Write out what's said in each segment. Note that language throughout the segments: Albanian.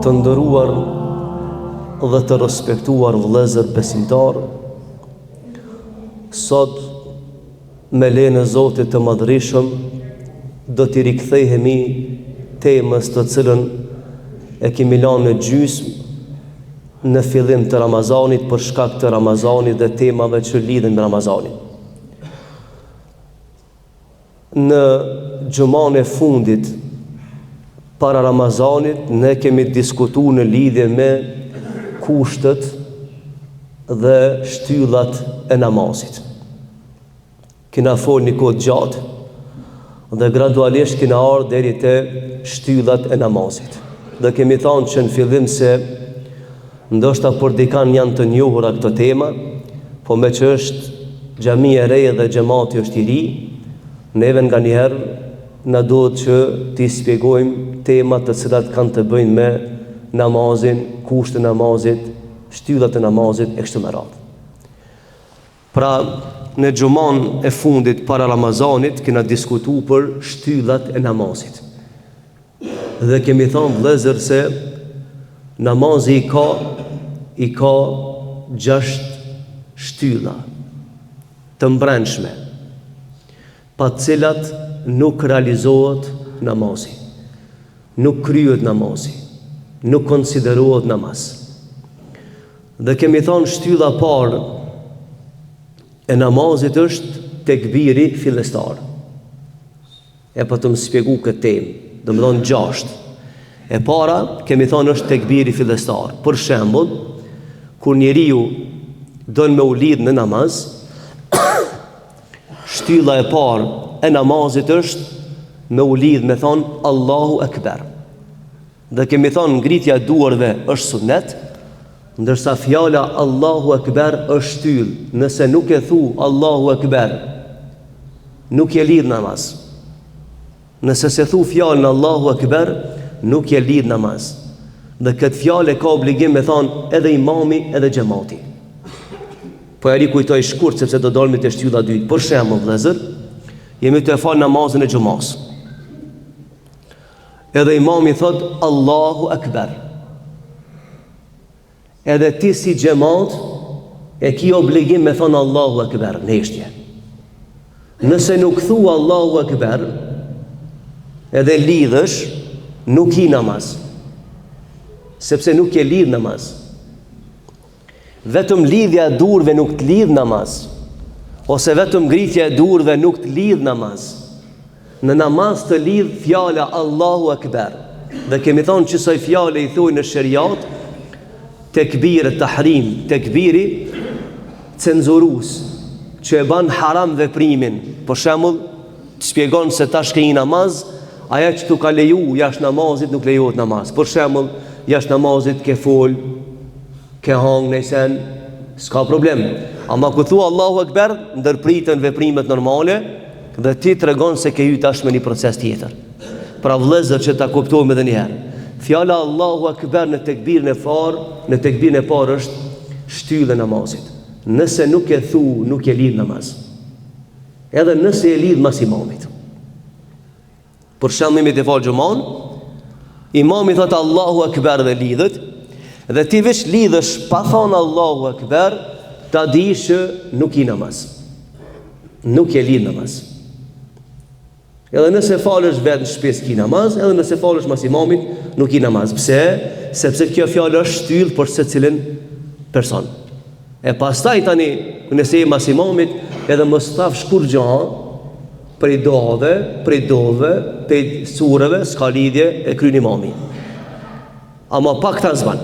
Të nderuar dhe të respektuar vëllezër besimtar, sot me lejen e Zotit të Madhërisëm do t'i rikthehemi temës të cilën e kemi lanë në gjysmë në fillim të Ramazanit për shkak të Ramazanit dhe temave që lidhen me Ramazanin. Në xhuman e fundit para Ramazanit ne kemi diskutuar në lidhje me kushtet dhe shtyllat e namazit. Kena folë një kohë gjatë dhe gradualisht kena ardhur deri te shtyllat e namazit. Dhe kemi thënë që në fillim se ndoshta për dikan janë të njohura këto tema, po me që është xhamia e re dhe xhamati është i ri, neve nganjëherë na duhet që t'i shpjegojmë temat të cilat kanë të bëjnë me namazin, kushtet e namazit, shtyllat e namazit e kështu me radhë. Pra, në xhuman e fundit para Ramazanit kena diskutuar për shtyllat e namazit. Dhe kemi thënë vëllezër se namazi i ka 6 shtylla të mbrëmshme, pa të cilat nuk realizohet namazi, nuk kryhet namazi, nuk konsiderohet namaz. Dhe kemi thënë shtylla e parë e namazit është tekbiri fillestar. E po të më shpjegu këtë temë, do më thonë 6. E para kemi thënë është tekbiri fillestar. Për shembull, kur njeriu don me u lidh në namaz, shtylla e parë e namazit është me u lidh me thonë Allahu Ekber. Dhe kemi thonë ngritja e duarve është sunnet, ndërsa fjala Allahu Ekber është shtyll. Nëse nuk e thu Allahu Ekber, nuk je lidh namaz. Nëse se thu fjalën Allahu Ekber, nuk je lidh namaz. Dhe këtë fjalë ka obligim me thonë edhe imami edhe xhamati. Po e rikujtoj shkurt sepse do dalmi te shtylla e dytë. Për shembull, vëllezër, jemi të fal namazin e xumas. Edhe imami thot Allahu Ekber. Edhe ti si xhamat e ki obligim me thonë Allahu Ekber në hishtje. Nëse nuk thu Allahu Ekber, edhe lidhësh, nuk i namaz. Sepse nuk je lidh namaz. Vetëm lidhja e durve nuk të lidh namaz, ose vetëm ngritja e durve nuk të lidh namaz. Në namaz të lidh fjala Allahu Ekber. Dhe kemi thonë që saj fjale i thuj në shariat tekbir tahrim, tekbiri cenzurus, që e ban haram veprimin. Për shembull, të shpjegon se tash ke një namaz, aja që tu ka leju jashtë namazit nuk lejohet namaz. Për shembull, jashtë namazit ke fol, ke hang në sen, s'ka problem. Ama ku thua Allahu Ekber, ndërpritën veprimet normale dhe ti tregon se ke hyr tash me një proces tjetër. Pra vëllezër që ta kuptojmë edhe një herë. Fjala Allahu Ekber në tekbirin e parë është shtyllë e namazit. Nëse nuk e thu, nuk e lidh namaz. Edhe nëse e lidh mas imamit. Për shembull, me të fal xhuman, imami thot Allahu Ekber dhe lidhet, dhe ti veç lidhësh pa thonë Allahu Ekber, ta dish që nuk i namaz. Nuk e lidh namaz. Edhe nëse falësh vetë në shtëpi ki namaz, edhe nëse falësh mas imamit, nuk i namaz. Pse? Sepse kjo fjalë është shtyllë për secilin person. E pastaj tani, nëse i mas imamit, edhe mos thafsh kur gjë prej dove, prej sureve, s'ka lidhje e kryen imami. Ama pak ta zban.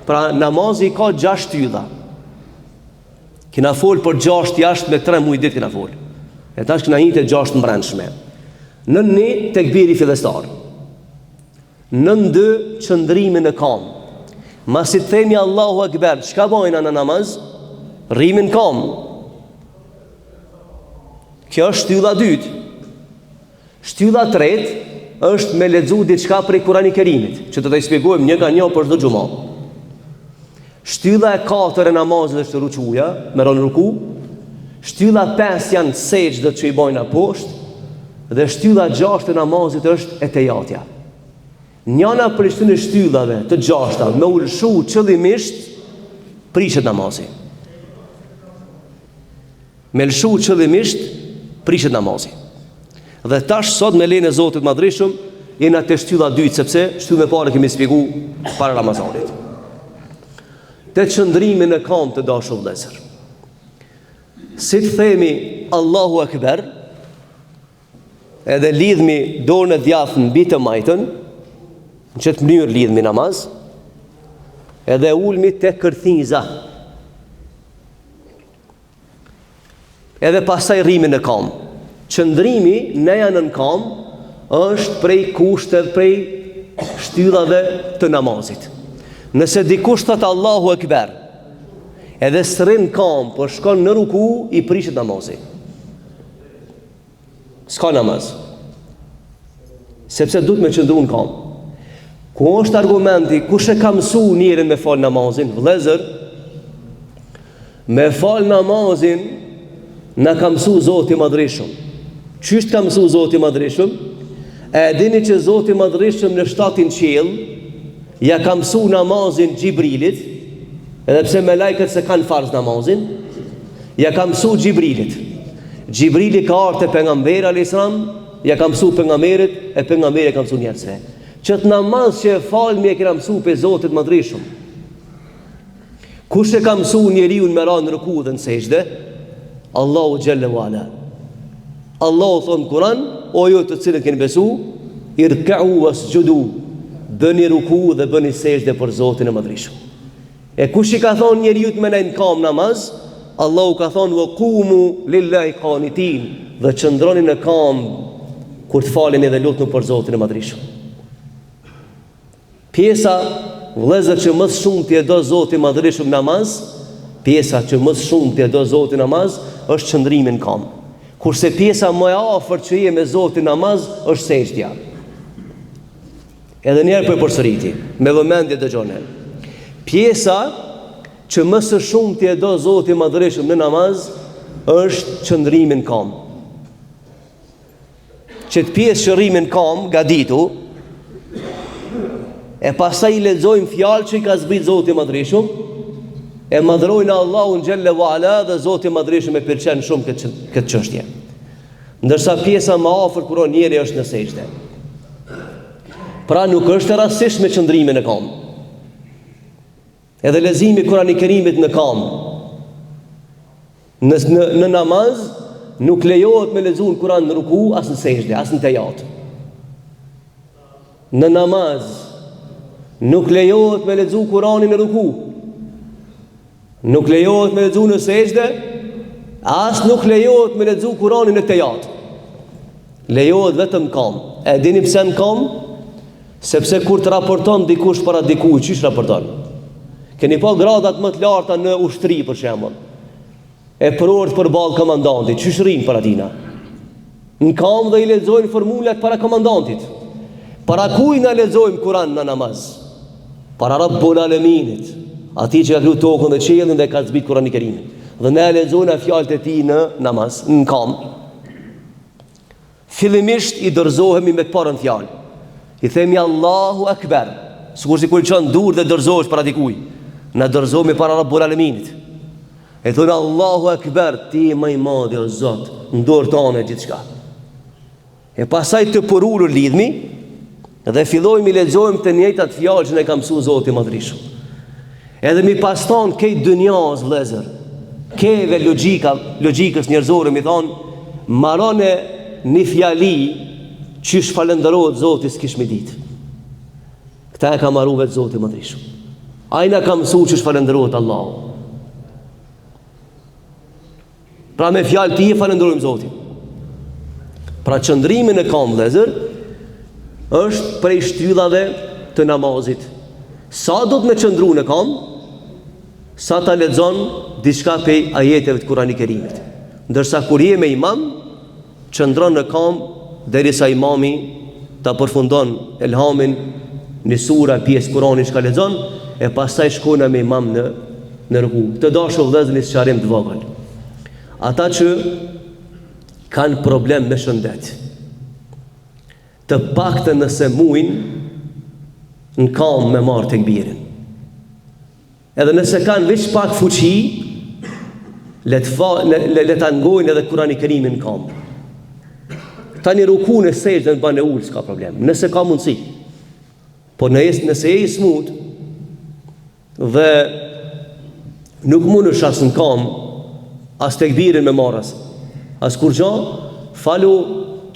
Pra namazi ka 6 shtylla. Kena fol për 6 jashtë me 3 muaj ditë kena fol. E tash kena hitë 6 mbrëmshme. Në 1 tekbiri fillestar. Në 2 qëndrimi në kam. Masi të themi Allahu Ekber, çka bojna në namaz? Rrimin kam. Kjo është shtylla e dytë. Shtylla e tretë është me lexu diçka prej Kurani Kerimit, që do ta shpjegojmë një nga një për çdo xhumë. Shtylla e 4 e namazit është rukuja, me ron ruku. Shtylla 5 janë sejdë që i bojnë poshtë, dhe shtylla 6 e namazit është etejatja. Njëna për shtyllën e shtyllave të gjashta, me ulshu qëllimisht, prishet namazi. Me lshu qëllimisht, prishet namazi. Dhe tash sot me lejen e Zotit Madhreshëm, jena te shtylla dytë, sepse shtyllën e parë kemi shpjegu para Ramazanit. Te qëndrimi në kam të dashur vëllezër. Si të themi Allahu Akbar, edhe lidhmi dorën e djathtë mbi të majtën, në çet mënyrë lidhmi namaz, edhe ulmi te kërthiza. Edhe pastaj rrimi në kam. Qëndrimi neja në kam është prej kushteve, prej shtyllave të namazit. Nëse dikush thot Allahu Akbar, edhe sërrin kam, por shkon në ruku, i prishet namazi. S'ka namaz. Sepse duhet me qëndru në kam. Ku është argumenti, kush e ka mësu njërin me fal namazin? Vëllezër, me fal namazin na ka mësu Zoti Madhreshëm. Qysht ka mësu Zoti Madhreshëm? E dini që Zoti Madhreshëm në 7 qiell ja ka mësu namazin Gjibrilit, edhe pse me lajket se kanë farz namazin, ja ka mësu Gjibrilit. Gjibrili ka ardhur te pejgamberi alayhis salam, ja ka mësu pejgamberit, e pejgamberi ka mësu njerëzve. Çet namaz që e falmi e kena mësu pe Zotit Madhreshëm. Kush e ka mësu njeriu me ra në ruku dhe në sejdë? Allahu Jalla wala. Allahu thon në Kur'an, o ju të cilët keni besu, irka'u wasjudu, bëni ruku dhe bëni sejdë për Zotin e Madhreshëm. E kush i ka thonë njeriu të mënën kam namaz? Allahu ka thonë wa qumu lillahi qanitin, dhe qëndroni në kam kur të faleni dhe lutni për Zotin e Madhreshëm. Pjesa vëllezër që më shumë të do Zoti Madhreshëm namaz, pjesa që më shumë të do Zoti namaz është qëndrimi në kam. Kurse pjesa më e afërt që je me Zotin namaz është sejdja. Edhe njerë për përsëriti, me vëmendje dëgjoni. Pjesa që më së shumë të do Zoti Madhreshëm në namaz është qëndrimi në kam. Që të pjesë që rrimi në kam, gaditu, e pastaj i lexojmë fjalë që i ka zbrit Zoti Madhreshëm, e madhrojnë Allahun Jalla wa Ala, dhe Zoti Madhreshëm e pëlqen shumë këtë çështje. Ndërsa pjesa më afër kur njeri është në sejdë. Pra nuk është e rastishme qëndrimi në kam. Edhe leximi i Kur'anit Kerimit në kam. Në namaz nuk lejohet me lexuar Kur'an në ruku, as në sejdë, as në tejat. Në namaz nuk lejohet me lexu Kur'anin në ruku. Nuk lejohet me lexu në sejdë, as nuk lejohet me lexu Kur'anin në tejat. Lejohet vetëm kam. E dini pse në kam? Sepse kur të raporton dikush para dikujt, çish raporton? Keni pa gradat më të larta në ushtri për shembull. E përort për ballë komandantit, çish rrin para tina? Në kam dhe i lexojnë formulat para komandantit. Para kujt na lexojmë Kur'an në namaz? Para Rabbul Alaminit, atij që ka krijuar tokën dhe qiellin dhe ka zbrit Kur'anin e Kerimin. Dhe ne lexojmë fjalët e tij në namaz, në kam. Fillimisht i dorëzohemi me parën fjalë. I themi Allahu Akbar, sikur si kur çon dur dhe dorëzohesh para dikujt. Na dorëzohemi para Rabbul Alaminit. E thonë Allahu Akbar, ti më i madh o Zot, në dorë tonë gjithçka. E pasaj të përulur lidhmi dhe fillojmë i lexojmë të njëjtat fjalë që ne ka mësuar Zoti Madhreshëm. Edhe mi pas thonë këtë dynjas vëllezër, keve logjikës njerëzore mi thonë, marrone një fjali që shfalenderohet Zoti s'kish me ditë. Këta e ka marrë vetë Zoti Madhreshëm. Ai na ka mësuar që shfalenderohet Allahu. Pra me fjalë ti e falenderojmë Zotin. Pra qëndrimi në kam vëllezër është prej shtyllave të namazit. Sa do të me qëndru në kam, sa ta lexon diçka prej ajeteve të Kuranit Kerimit. Ndërsa kur je me imam, qëndron në kam derisa imami ta përfundon elhamin në sura pjesë Kuranit që ka lexon, e pastaj shkojnë me imam në ruku. Të dashur vëllezër, një sqarim të vogël. Ata që kanë problem me shëndet, të paktën nëse muin, në kam me marë tekbirin. Edhe nëse kanë veç pak fuqi, le ta ngojnë edhe Kurani Kerimin në kam. Tani rukun e sejdën banë ul, s'ka problem, nëse ka mundësi. Po nëse e i smut dhe nuk mundesh as në kam, as tekbirin me marrës, as kur gjo, falu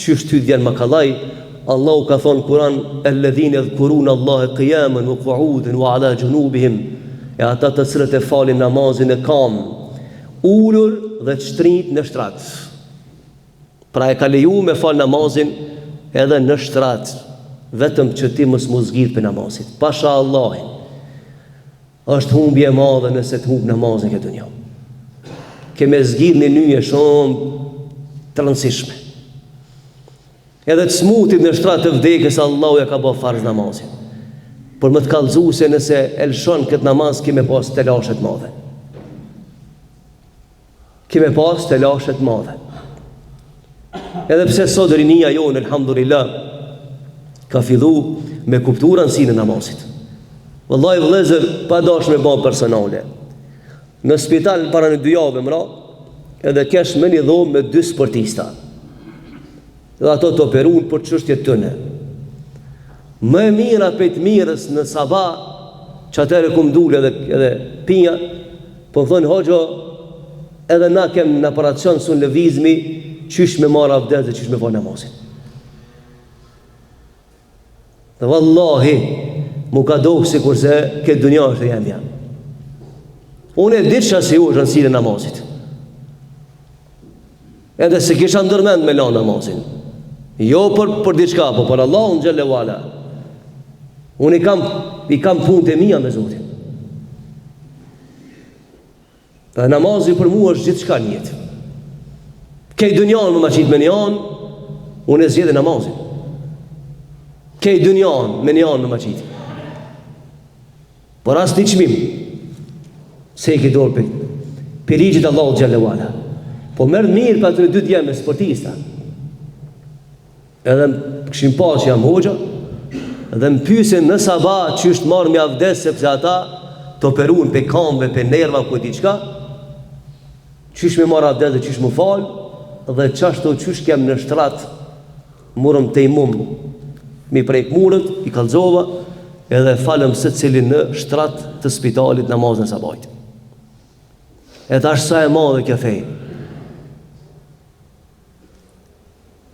qysh ty djenë makallaj. Allahu ka thonë Kur'an, alladhina yadhkuruna Allaha qiyaman wa qu'udan wa ala junubihim, e ata të cilët e falin namazin e kam, ulur dhe të shtrit në shtrat. Pra e ka leju me fal namazin edhe në shtrat, vetëm që ti mos zgjidh për namazit. Pasha Allahin, është humbje e madhe nëse të humb namazin këtë dunjë. Keme zgjidh një nyje shumë të rëndësishme. Edhe të smutit në shtrat të vdekjes, Allahu ja ka bë farz namazin. Por më të kallëzuese nëse e lëshon këtë namaz, kime pas të lashet madhe. Kime pas të lashet madhe. Edhe pse sot rinia jonë, elhamdulillah, ka fillu me kuptuar rëndësinë e namazit. Wallahi vëllezër, pa dashur me bën personale. Në spital para në 2 javë mra, edhe kesh me një dhomë me 2 sportista. Dhe ato të operun për çështjet tëne. Më e mira për të mirës në sabah, që atëre kum dule edhe pinja, po thonë hoxho, edhe na kem në operacion sun lëvizmi, qysh me marr abdes dhe qysh me fal namazin. Dhe wallahi, mu ka dohë si kurse këtë dunja është e jemja. Unë e ditë që si u është rëndësinë e namazit. Edhe se kisha ndërmend me la namazin. Jo për diçka, po për Allahun xhelle wala. Unë i kam punët e mia me Zotin. Dhe namazi për mua është gjithçka në jetë. Kej dunjan më qitë me një anë, unë e zgjedh namazin. Kej dunjan me një anë më qitë. Por as një çmim. Se i ke dorë për ligjit Allahu xhelle wala. Po merr mirë pa të 2 djemë sportista. Edhe këshim pa që jam hoxha, edhe më pyesin në sabah që është marrë me avdes, sepse ata të operun për kamve, për nerva, ku e diçka, qysh me marrë avdes dhe qysh më falë, dhe qashtu qysh kem në shtrat, murëm të imum, mi prejk murët, i kalzova, edhe falëm së cilin në shtrat të spitalit namazën e sabajt. E ta është sa e madhe kjo fejnë.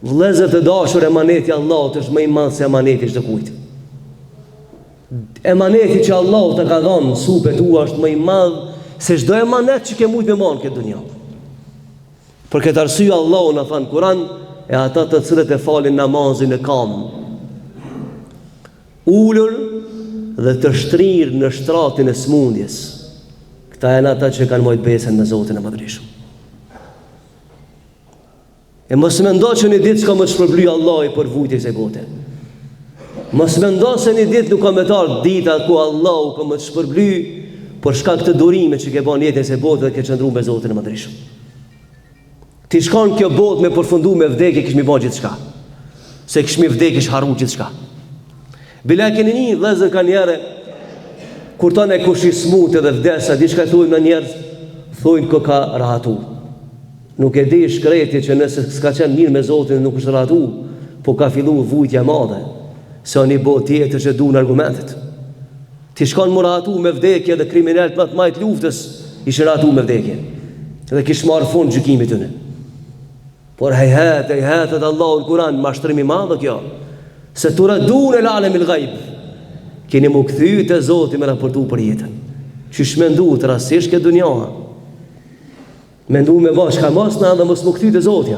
Vëllezër të dashur, emaneti Allahut është më i madh se emaneti çdo kujt. Emaneti që Allahu të ka dhënë supet tua është më i madh se çdo emanet që ke mujt me marrë këtë dunjë. Për këtë arsye Allahu na than Kur'an, e ata të cilët e falin namazin e kam, ulur dhe të shtrirë në shtratin e smundjes. Këta janë ata që kanë mojt besën me Zotin e Madhërisht. E mos mendo që një ditë s'ka më të shpërbly Allahi për vujtje kësaj bote. Mos mendo se një ditë nuk ka më të ardhur dita ku Allahu ka më të shpërbly për shkak të durimit që ke bën jetën e botë dhe ke qëndruar me Zotin e Madhërisht. Ti shkon kjo botë me përfundu me vdekje, kish mi bën gjithçka. Se kish mi vdekje, kish harru gjithçka. Bila keni një vëllezër kanë njerë kur tonë kush i smut edhe vdesa, diçka thuajnë në njerëz, thuajnë ko ka rahatu. Nuk e di shkreti që nëse s'ka qenë mirë me Zotin nuk është rahatu, po ka fillu vujtja madhe, se një botë tjetër që duan argumentet. Ti shkon më rahatu me vdekje dhe kriminalët më të majt luftës ishin rahatu me vdekje. Dhe kish marrë fund gjykimit tëne. Por hejhet Allahu në Kur'an, mashtrimi madhe kjo, se turadun el alemil ghaib, keni mu kthy te Zoti me raportu për jetën. Qysh mendu të rastësisht këtë dunja? Mendu me bash ka mos na dhe mos mu kthy te Zoti.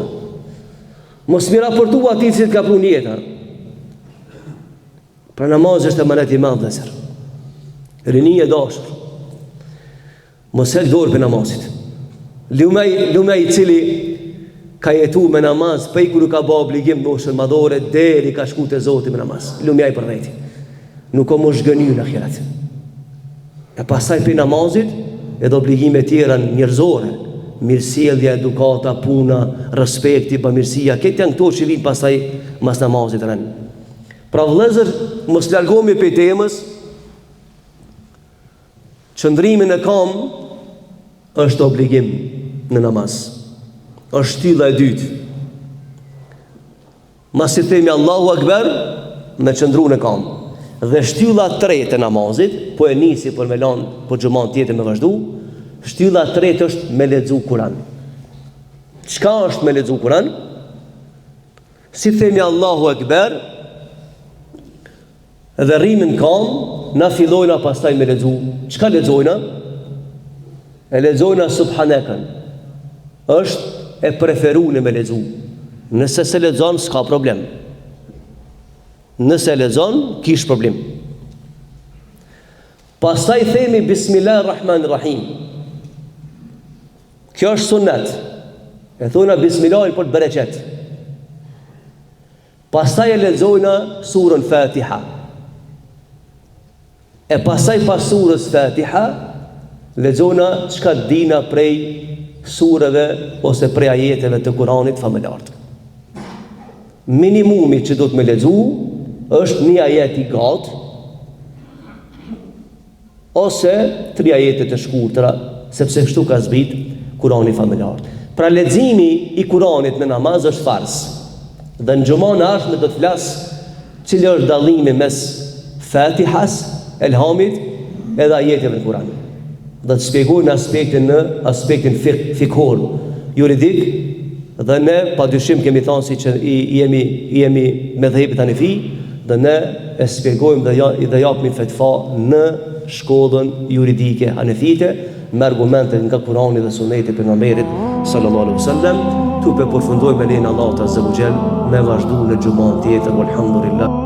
Mos mi raportu atij që ka punë jetën. Pra namaz është emanet i madh zër. Rini e dashur. Mos e dorë për namazit. Lumej i cili ka jetu me namaz, për i kërë ka ba obligim moshën madhore, deri ka shku të Zoti me namaz. Lumej për veti. Nuk o më shgënyu në akhirat. E pasaj për namazit, edhe obligime tjera njërzore, mirësjellja, edukata, puna, respekti, bamirësia, këtë janë këto që vinë pasaj mas namazit rënë. Pra vëllezër, mos largohemi prej temës. Qëndrimi në kam është obligim në namaz. Është shtylla e dytë. Masi themi Allahu Akbar, me qëndru në kam. Dhe shtylla e tretë e namazit, po e nisi për me lanë, po xhuman tjetër me vazhdu, shtylla e tretë është me lexu Kur'an. Çka është me lexu Kur'an? Si themi Allahu Akbar, dhe rrimin kam, na fillojna pastaj me lexu. Çka lexojna? E lexojna subhanakën. Është e preferuar me lexu. Nëse se lexon s'ka problem. Nëse lexon, kish problem. Pastaj themi Bismillahirrahmanirrahim. Kjo është sunnet. E thona Bismillah për të bereqet. Pastaj e lexojna surën Fatiha. E pastaj pas surës Fatiha lexojna çka dina prej sureve ose prej ajeteve të Kuranit familjartë. Minimumi që do të me lexu është një ajet i gatë ose 3 ajete të shkurtra, sepse kështu ka zbrit Kurani familjar. Pra leximi i Kuranit në namaz është farz. Dhe në xhuman e ardhshme do të flas cili është dallimi mes Fatihas, Elhamit edhe ajeteve të Kuranit. Do të shpjegoj në aspektin fikhor, juridik. Dhe ne padyshim kemi thënë si që jemi me dhëbit Hanefi, dhe ne e shpjegojmë dhe japim fetva në shkollën juridike hanefite me argumente nga Kurani dhe Suneti e pejgamberit sallallahu alaihi wasallam. Tu përfundojmë me lenin Allahu azza wa jall me vazhdu në xhuman tjetër, walhamdulillah.